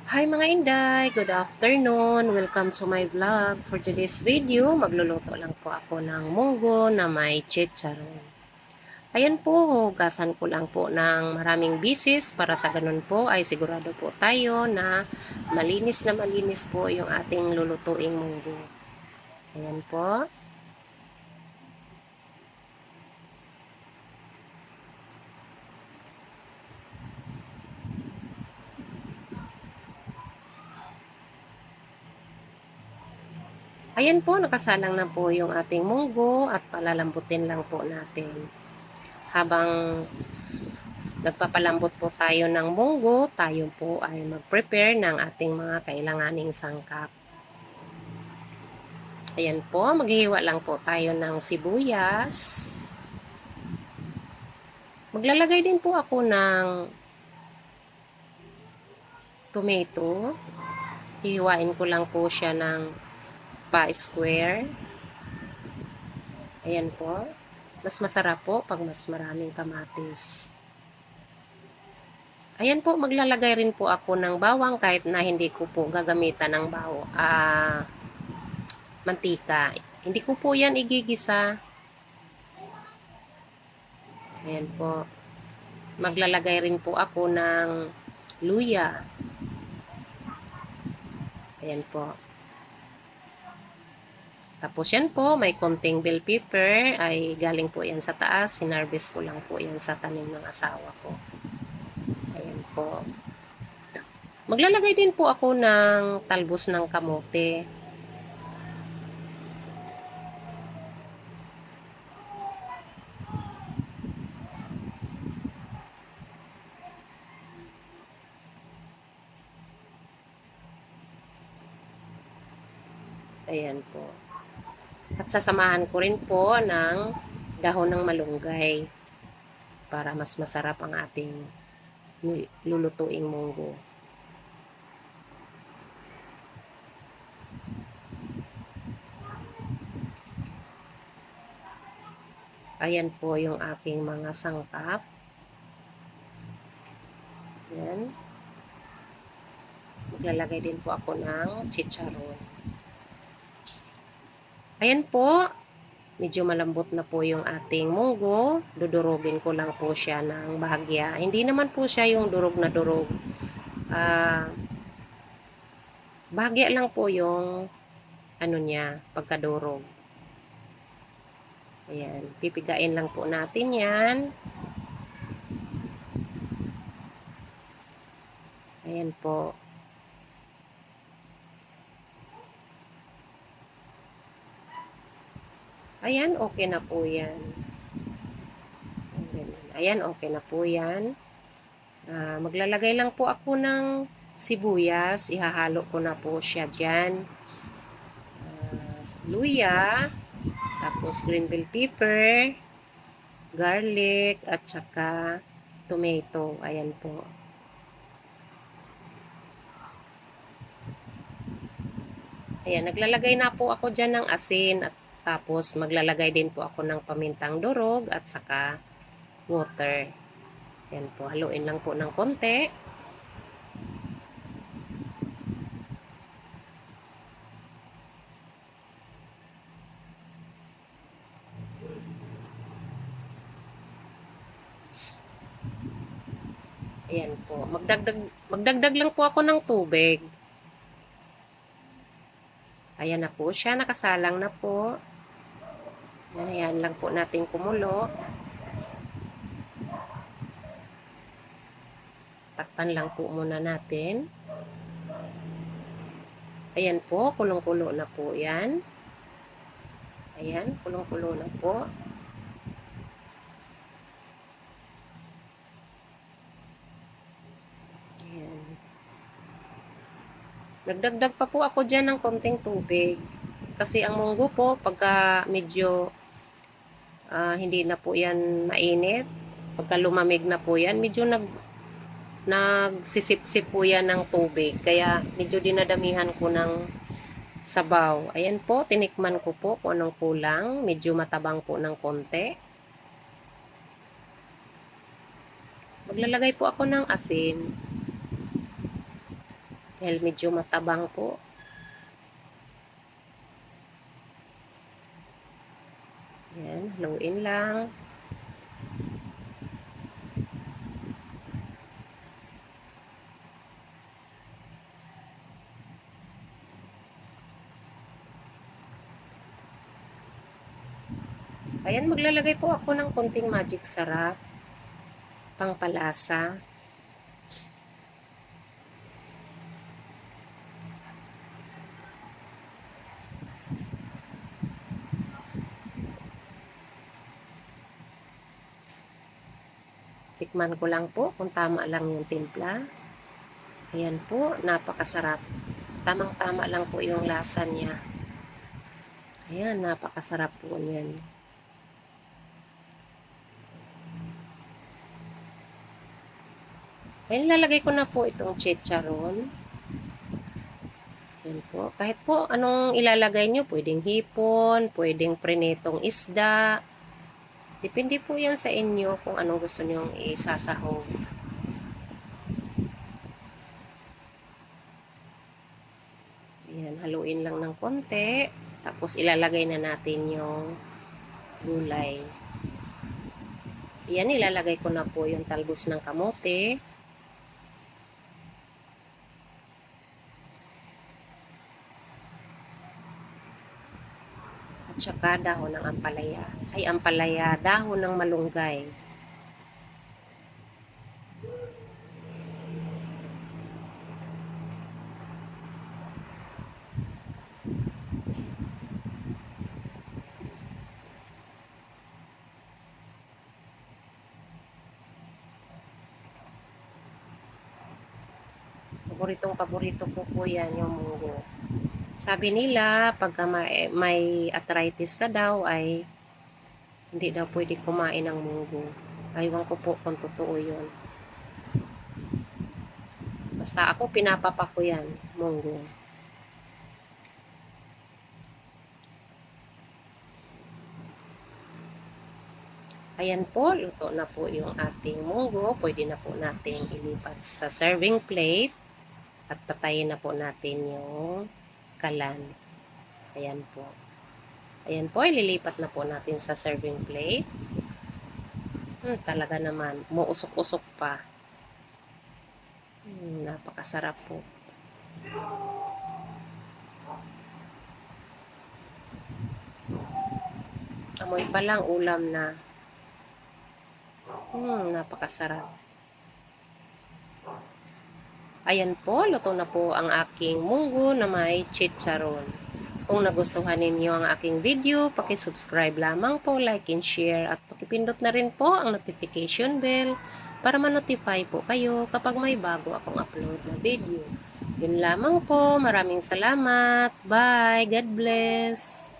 Hi mga Inday! Good afternoon! Welcome to my vlog. For today's video, magluluto lang po ako ng munggo na may chicharon. Ayan po, hugasan ko lang po ng maraming bisis para sa ganun po ay sigurado po tayo na malinis po yung ating lulutuing munggo. Ayan po. Ayan po, nakasalang na po yung ating munggo at palalambutin lang po natin. Habang nagpapalambot po tayo ng munggo, tayo po ay mag-prepare ng ating mga kailanganing sangkap. Ayan po, maghihiwa lang po tayo ng sibuyas. Maglalagay din po ako ng tomato. Hihiwain ko lang po siya ng pa-square. Ayan po. Mas masarap po pag mas maraming kamatis. Ayan po, maglalagay rin po ako ng bawang kahit na hindi ko po gagamitan ng mantika. Hindi ko po yan igigisa. Ayan po. Maglalagay rin po ako ng luya. Ayan po. Tapos yan po, may konting bell pepper. Ay galing po yan sa taas. Hinarvest ko lang po yan sa tanim ng asawa ko. Ayan po. Maglalagay din po ako ng talbos ng kamote. Ayan po. At sasamahan ko rin po ng dahon ng malunggay para mas masarap ang ating lulutuing munggo. Ayan po yung aking mga sangkap. Ayan. Maglalagay din po ako ng chicharon. Ayan po. Medyo malambot na po yung ating munggo. Dudurugin ko lang po siya ng bahagya. Hindi naman po siya yung durog na durog. Bahagya lang po yung ano niya, pagkadurog. Ayan. Pipigain lang po natin yan. Ayan po. Ayan, okay na po yan. Ayan, okay na po yan. Maglalagay lang po ako ng sibuyas. Ihahalo ko na po siya dyan. Luya, tapos green bell pepper, garlic, at saka tomato. Ayan po. Ayan, naglalagay na po ako dyan ng asin at tapos maglalagay din po ako ng pamintang durog at saka water. Ayan po, haluin lang po ng konti. Ayan po, magdagdag lang po ako ng tubig. Ayan na po siya, nakasalang na po. Ayan lang po natin kumulo. Takpan lang po muna natin. Ayan po, kulong-kulo na po yan. Ayan, kulong-kulo na po. Ayan. Nagdagdag pa po ako dyan ng konting tubig. Kasi ang munggo po, pagka medyo hindi na po yan mainit, pagka lumamig na po yan, medyo nagsisip-sip po yan ng tubig. Kaya medyo dinadamihan ko ng sabaw. Ayan po, tinikman ko po kung anong kulang. Medyo matabang po ng konti. Maglalagay po ako ng asin. dahil medyo matabang po. Yan, haluin lang. Ayan, maglalagay po ako ng konting magic sarap, pangpalasa. Tikman ko lang po kung tama lang yung timpla. Ayan po, napakasarap. Tamang-tama lang po yung lasa niya. Ayan, napakasarap po niyan. Ayan, lalagay ko na po itong chicharon. Ayan po. Kahit po anong ilalagay nyo, pwedeng hipon, pwedeng prinetong isda. Depende po yan sa inyo kung anong gusto nyong isasahog. Ayan, haluin lang ng konti. Tapos ilalagay na natin yung gulay. Ayan, ilalagay ko na po yung talbos ng kamote. At saka dahon ng ampalaya. Ay, ampalaya, dahon ng malunggay. Paborito ko po yan, yung munggo. Sabi nila, pagka may arthritis ka daw, ay hindi daw pwede kumain ng munggo. Aywan ko po kung totoo yun. Basta ako, pinapapa ko yan, munggo. Ayan po, luto na po yung ating munggo. Pwede na po natin ilipat sa serving plate. At patayin na po natin yung kalan. Ayan po. Ayan po, ililipat na po natin sa serving plate. Talaga naman, muusok-usok pa. Napakasarap po. Amoy pa lang, ulam na. Napakasarap. Ayan po, luto na po ang aking munggo na may chicharon. Kung nagustuhan ninyo ang aking video, paki-subscribe lamang po, like and share, at pakipindot na rin po ang notification bell para ma-notify po kayo kapag may bago akong upload na video. Yun lamang po, maraming salamat. Bye, God bless.